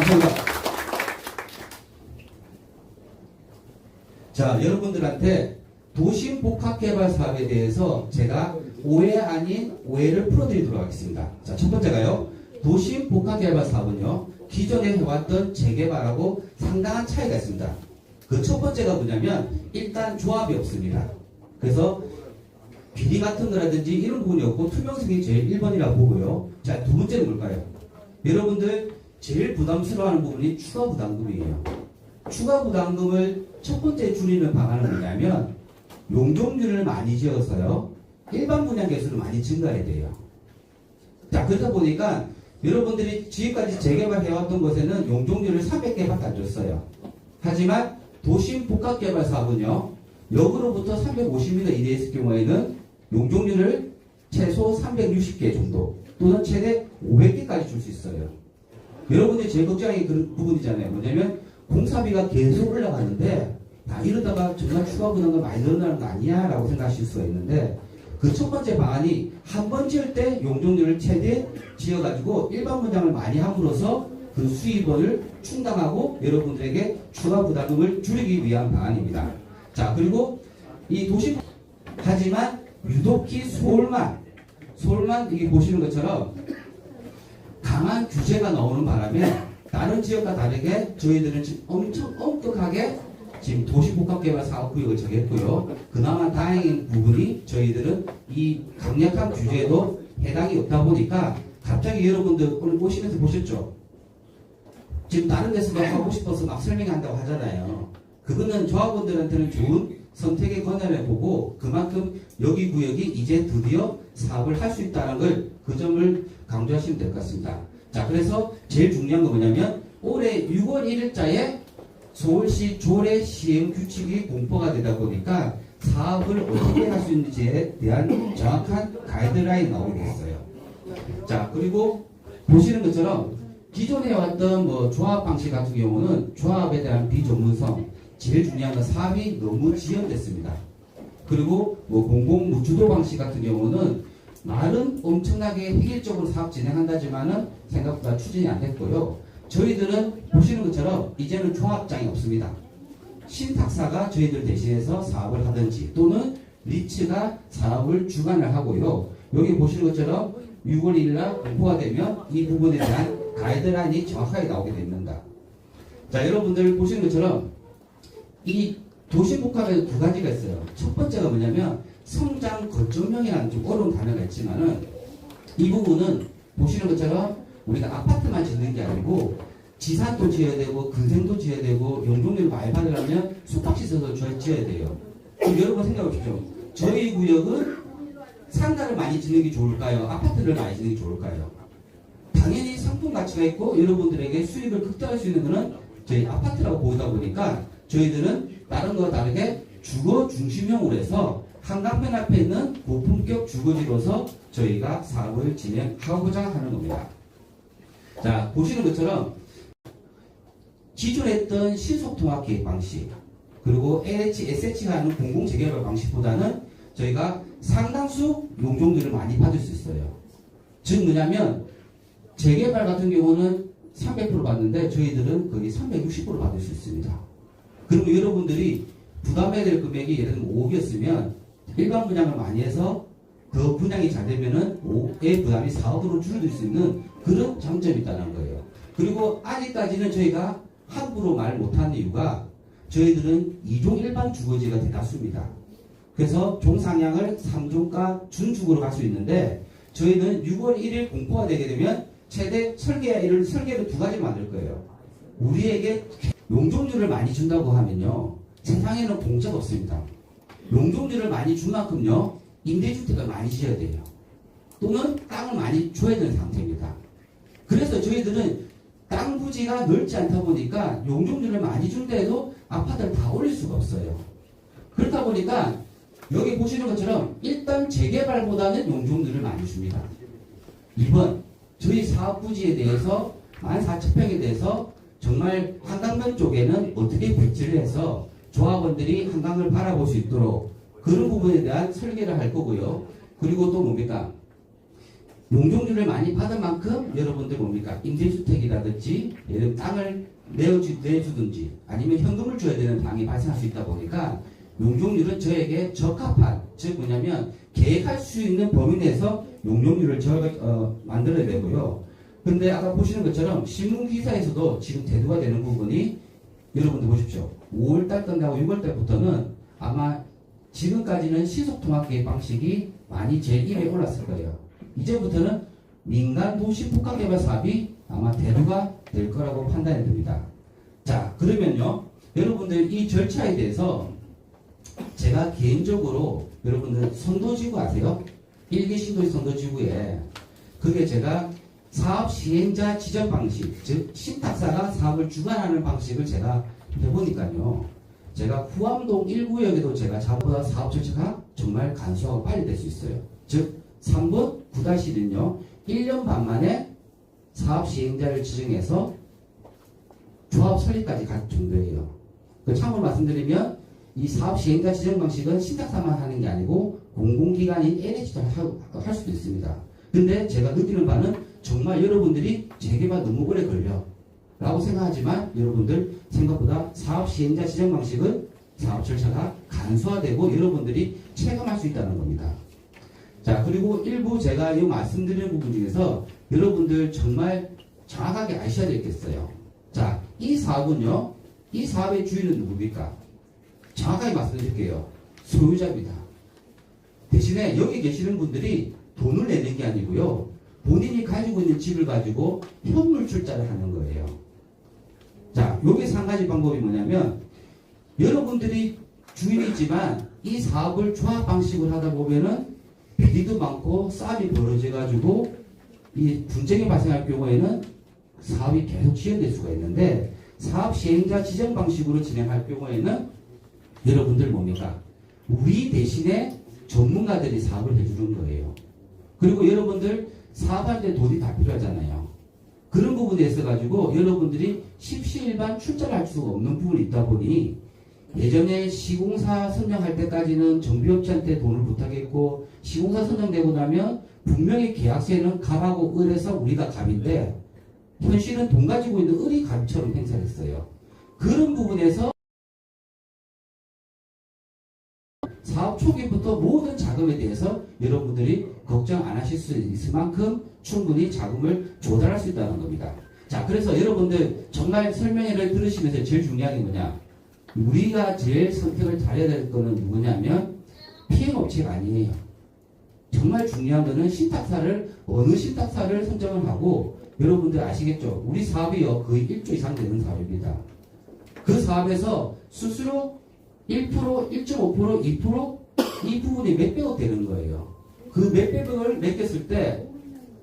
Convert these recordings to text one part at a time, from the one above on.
감사합니다. 자, 여러분들한테 도심 복합개발 사업에 대해서 제가 오해 아닌 오해를 풀어드리도록 하겠습니다. 자, 첫 번째가요. 도심 복합개발 사업은요, 기존에 해왔던 재개발하고 상당한 차이가 있습니다. 그 첫 번째가 뭐냐면, 일단 조합이 없습니다. 그래서 비리 같은 거라든지 이런 부분이 없고 투명성이 제일 1번이라고 보고요. 자, 두 번째는 뭘까요? 여러분들 제일 부담스러워하는 부분이 추가 부담금이에요. 추가 부담금을 첫 번째 줄이는 방안은 뭐냐면, 용적률을 많이 지어서요, 일반 분양 개수를 많이 증가해야 돼요. 자, 그러다 보니까 여러분들이 지금까지 재개발해왔던 곳에는 용적률을 300개밖에 안 줬어요. 하지만 도심 복합개발 사업은요, 역으로부터 350m 이내에 있을 경우에는 용적률을 최소 360개 정도 또는 최대 500개까지 줄 수 있어요. 여러분들이 제일 걱정하는 그 부분이잖아요. 뭐냐면 공사비가 계속 올라가는데 이러다가 정말 추가 부담금 많이 늘어나는 거 아니야? 라고 생각하실 수가 있는데, 그 첫 번째 방안이 한 번 지을 때 용적률을 최대 지어가지고 일반 분양을 많이 함으로써 그 수입원을 충당하고 여러분들에게 추가 부담금을 줄이기 위한 방안입니다. 자, 그리고 이 도심, 하지만 유독히 서울만 이게 보시는 것처럼 강한 규제가 나오는 바람에 다른 지역과 다르게 저희들은 지금 엄청 엄격하게 지금 도시복합개발 사업구역을 정했고요. 그나마 다행인 부분이 저희들은 이 강력한 규제에도 해당이 없다 보니까 갑자기 여러분들 오늘 보시면서 보셨죠? 지금 다른 데서 막 하고 싶어서 막 설명한다고 하잖아요. 그거는 조합원들한테는 좋은 선택의 권한을 보고 그만큼 여기 구역이 이제 드디어 사업을 할 수 있다는 걸 그 점을 강조하시면 될 것 같습니다. 자, 그래서 제일 중요한 건 뭐냐면 올해 6월 1일자에 서울시 조례 시행 규칙이 공포가 되다 보니까 사업을 어떻게 할 수 있는지에 대한 정확한 가이드라인이 나오게 됐어요. 자, 그리고 보시는 것처럼 기존에 왔던 뭐 조합 방식 같은 경우는 조합에 대한 비전문성, 제일 중요한 건 사업이 너무 지연됐습니다. 그리고 뭐 공공무주도 방식 같은 경우는 말은 엄청나게 획일적으로 사업 진행한다지만은 생각보다 추진이 안 됐고요. 저희들은 보시는 것처럼 이제는 종합장이 없습니다. 신탁사가 저희들 대신해서 사업을 하든지 또는 리츠가 사업을 주관을 하고요. 여기 보시는 것처럼 6월 1일 날 공포가 되면 이 부분에 대한 가이드라인이 정확하게 나오게 됩니다. 자, 여러분들 보시는 것처럼 이 도시복합에 두 가지가 있어요. 첫 번째가 뭐냐면 성장 거점형이라는 좀 어려운 단어가 있지만은 이 부분은 보시는 것처럼 우리가 아파트만 짓는 게 아니고 지산도 지어야 되고 근생도 지어야 되고 용적률 많이 받으려면 숙박시설도 지어야 돼요. 그럼 여러분 생각해 보십시오. 저희 구역은 상가를 많이 짓는 게 좋을까요? 아파트를 많이 짓는 게 좋을까요? 당연히 상품 가치가 있고 여러분들에게 수익을 극대화할 수 있는 것은 저희 아파트라고 보이다 보니까 저희들은 다른 거와 다르게 주거 중심형으로 해서 한강변 앞에 있는 고품격 주거지로서 저희가 사업을 진행하고자 하는 겁니다. 자, 보시는 것처럼 기존에 했던 신속통합계획 방식 그리고 LH, SH가 하는 공공재개발 방식보다는 저희가 상당수 용적률을 많이 받을 수 있어요. 즉 뭐냐면 재개발 같은 경우는 300% 받는데 저희들은 거의 360% 받을 수 있습니다. 그리고 여러분들이 부담해야 될 금액이 예를 들면 5억이었으면 일반 분양을 많이 해서 더 분양이 잘 되면은 5억의 부담이 4억으로 줄어들 수 있는 그런 장점이 있다는 거예요. 그리고 아직까지는 저희가 함부로 말 못하는 이유가 저희들은 2종 일반 주거지가 대다수입니다. 그래서 종상향을 3종가 준축으로 갈 수 있는데 저희는 6월 1일 공포가 되게 되면 최대 설계를 두 가지를 만들 거예요. 우리에게 용적률을 많이 준다고 하면요, 세상에는 공짜가 없습니다. 용적률을 많이 준 만큼요, 임대주택을 많이 지어야 돼요. 또는 땅을 많이 줘야 되는 상태입니다. 그래서 저희들은 땅 부지가 넓지 않다 보니까 용적률을 많이 준다 해도 아파트를 다 올릴 수가 없어요. 그렇다 보니까 여기 보시는 것처럼 일단 재개발보다는 용적률을 많이 줍니다. 2번, 저희 사업 부지에 대해서 14,000평에 대해서 정말 한강변 쪽에는 어떻게 배치를 해서 조합원들이 한강을 바라볼 수 있도록 그런 부분에 대한 설계를 할 거고요. 그리고 또 뭡니까? 용적률을 많이 받은 만큼 여러분들 뭡니까? 임대주택이라든지 예를 들면 땅을 내주든지 아니면 현금을 줘야 되는 방이 발생할 수 있다 보니까 용적률은 저에게 적합한, 즉 뭐냐면 계획할 수 있는 범위 내에서 용적률을 만들어야 되고요. 근데 아까 보시는 것처럼 신문기사에서도 지금 대두가 되는 부분이 여러분들 보십시오. 5월달 끝나고 6월달부터는 아마 지금까지는 신속통합계획 방식이 많이 제1에 올랐을 거예요. 이제부터는 민간 도시 복합개발 사업이 아마 대두가 될 거라고 판단이 됩니다. 자, 그러면요. 여러분들 이 절차에 대해서 제가 개인적으로 여러분들 선도지구 아세요? 1기 신도시 선도지구에 그게 제가 사업 시행자 지정 방식, 즉 신탁사가 사업을 주관하는 방식을 제가 해보니까요. 제가 후암동 1구역에도 제가 자보다 사업 절차가 정말 간소하고 빨리 될 수 있어요. 즉 3번 9-1은요. 1년 반 만에 사업 시행자를 지정해서 조합 설립까지 갈 정도예요. 참고로 말씀드리면 이 사업 시행자 지정 방식은 신탁사만 하는 게 아니고 공공기관인 NH도 할 수도 있습니다. 근데 제가 느끼는 바는 정말 여러분들이 재개발 너무 오래 걸려 라고 생각하지만 여러분들 생각보다 사업 시행자 지정 방식은 사업 절차가 간소화되고 여러분들이 체감할 수 있다는 겁니다. 자, 그리고 일부 제가 이 말씀드리는 부분 중에서 여러분들 정말 정확하게 아셔야 되겠어요. 자, 이 사업은요, 이 사업의 주인은 누굽니까? 정확하게 말씀드릴게요. 소유자입니다. 대신에 여기 계시는 분들이 돈을 내는 게 아니고요. 본인이 가지고 있는 집을 가지고 현물 출자를 하는 거예요. 자, 여기서 한 가지 방법이 뭐냐면 여러분들이 주인이지만 이 사업을 조합 방식으로 하다 보면은 비리도 많고 싸움이 벌어져가지고 이 분쟁이 발생할 경우에는 사업이 계속 지연될 수가 있는데 사업 시행자 지정 방식으로 진행할 경우에는 여러분들 뭡니까? 우리 대신에 전문가들이 사업을 해주는 거예요. 그리고 여러분들 사업할 때 돈이 다 필요하잖아요. 그런 부분에 있어가지고 여러분들이 십시일반 출자를 할 수가 없는 부분이 있다 보니 예전에 시공사 선정할 때까지는 정비업체한테 돈을 부탁했고 시공사 선정되고 나면 분명히 계약서에는 갑하고 을에서 우리가 갑인데 현실은 돈 가지고 있는 을이 갑처럼 행사했어요. 그런 부분에서 사업 초기부터 모든 자금에 대해서 여러분들이 걱정 안 하실 수 있을 만큼 충분히 자금을 조달할 수 있다는 겁니다. 자, 그래서 여러분들 정말 설명회를 들으시면서 제일 중요한 게 뭐냐? 우리가 제일 선택을 잘해야 될 거는 누구냐면 피해업체가 아니에요. 정말 중요한 거는 신탁사를 어느 신탁사를 선정을 하고 여러분들 아시겠죠? 우리 사업이요 거의 1조 이상 되는 사업입니다. 그 사업에서 스스로 1%, 1.5%, 2% 이 부분이 몇백억 되는 거예요. 그 몇백억을 맡겼을 때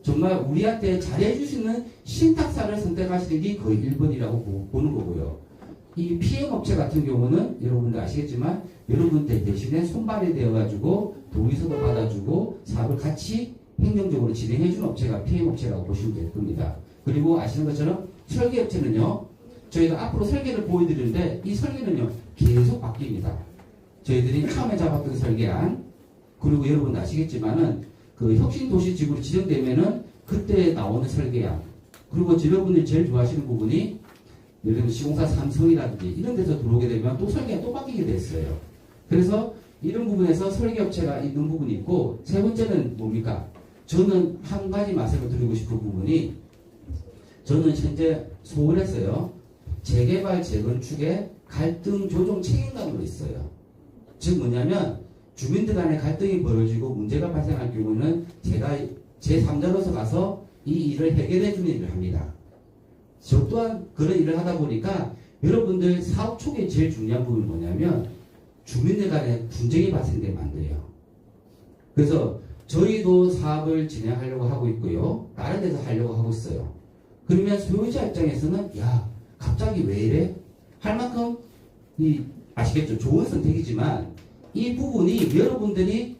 정말 우리한테 잘해줄 수 있는 신탁사를 선택하시는 게 거의 1번이라고 보는 거고요. 이 피해업체 같은 경우는 여러분들 아시겠지만 여러분들 대신에 손발이 되어가지고 동의서도 받아주고 사업을 같이 행정적으로 진행해주는 업체가 피해업체라고 보시면 될 겁니다. 그리고 아시는 것처럼 설계업체는요. 저희가 앞으로 설계를 보여드리는데 이 설계는요. 계속 바뀝니다. 저희들이 처음에 잡았던 설계안 그리고 여러분 아시겠지만은 그 혁신도시지구로 지정되면은 그때 나오는 설계안 그리고 여러분들이 제일 좋아하시는 부분이 예를 들면 시공사 삼성이라든지 이런 데서 들어오게 되면 또 설계가 또 바뀌게 됐어요. 그래서 이런 부분에서 설계업체가 있는 부분이 있고 세 번째는 뭡니까? 저는 한 가지 말씀을 드리고 싶은 부분이 저는 현재 서울에서요. 재개발 재건축의 갈등 조정 책임감으로 있어요. 즉 뭐냐면 주민들 간의 갈등이 벌어지고 문제가 발생할 경우는 제가 제3자로서 가서 이 일을 해결해 주는 일을 합니다. 저 또한 그런 일을 하다 보니까 여러분들 사업 초기에 제일 중요한 부분이 뭐냐면 주민들 간에 분쟁이 발생되면 안 돼요. 그래서 저희도 사업을 진행하려고 하고 있고요. 다른 데서 하려고 하고 있어요. 그러면 소유자 입장에서는 야 갑자기 왜 이래? 할 만큼 아시겠죠? 좋은 선택이지만 이 부분이 여러분들이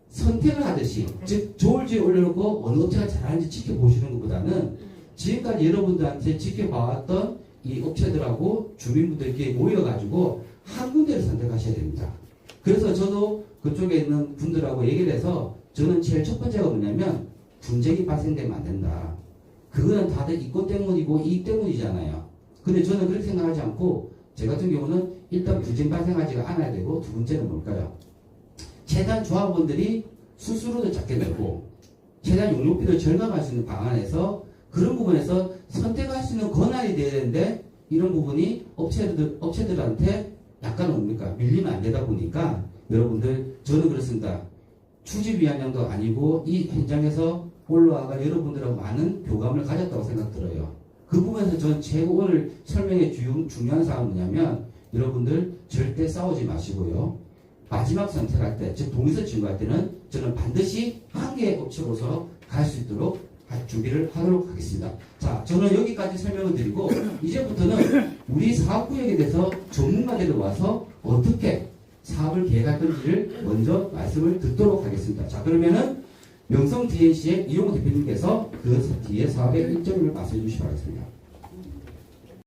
선택을 하듯이 즉 저울지에 올려놓고 어느 업체가 잘하는지 지켜보시는 것보다는 지금까지 여러분들한테 지켜봐왔던 이 업체들하고 주민분들께 모여가지고 한 군데를 선택하셔야 됩니다. 그래서 저도 그쪽에 있는 분들하고 얘기를 해서 저는 제일 첫 번째가 뭐냐면 분쟁이 발생되면 안 된다. 그거는 다들 이권 때문이고 이익 때문이잖아요. 근데 저는 그렇게 생각하지 않고 제 같은 경우는 일단 분쟁 발생하지가 않아야 되고 두 번째는 뭘까요? 최대한 조합원들이 수수료도 작게 내고 최대한 용역비를 절감할 수 있는 방안에서 그런 부분에서 선택할 수 있는 권한이 돼야 되는데 이런 부분이 업체들한테 약간 뭡니까? 밀리면 안 되다 보니까 여러분들 저는 그렇습니다. 추집 위원장도 아니고 이 현장에서 올라와가 여러분들하고 많은 교감을 가졌다고 생각 들어요. 그 부분에서 저는 최고 오늘 설명의 중요한 사항은 뭐냐면 여러분들 절대 싸우지 마시고요. 마지막 선택할 때, 즉 동의서 증거할 때는 저는 반드시 한 개의 업체로서 갈 수 있도록 준비를 하도록 하겠습니다. 자, 저는 여기까지 설명을 드리고 이제부터는 우리 사업구역에 대해서 전문가들이 와서 어떻게 사업을 계획할 건지를 먼저 말씀을 듣도록 하겠습니다. 자, 그러면은 명성 DNC의 이용호 대표님께서 그 뒤에 사업의 일정을 말씀해 주시기 바라겠습니다.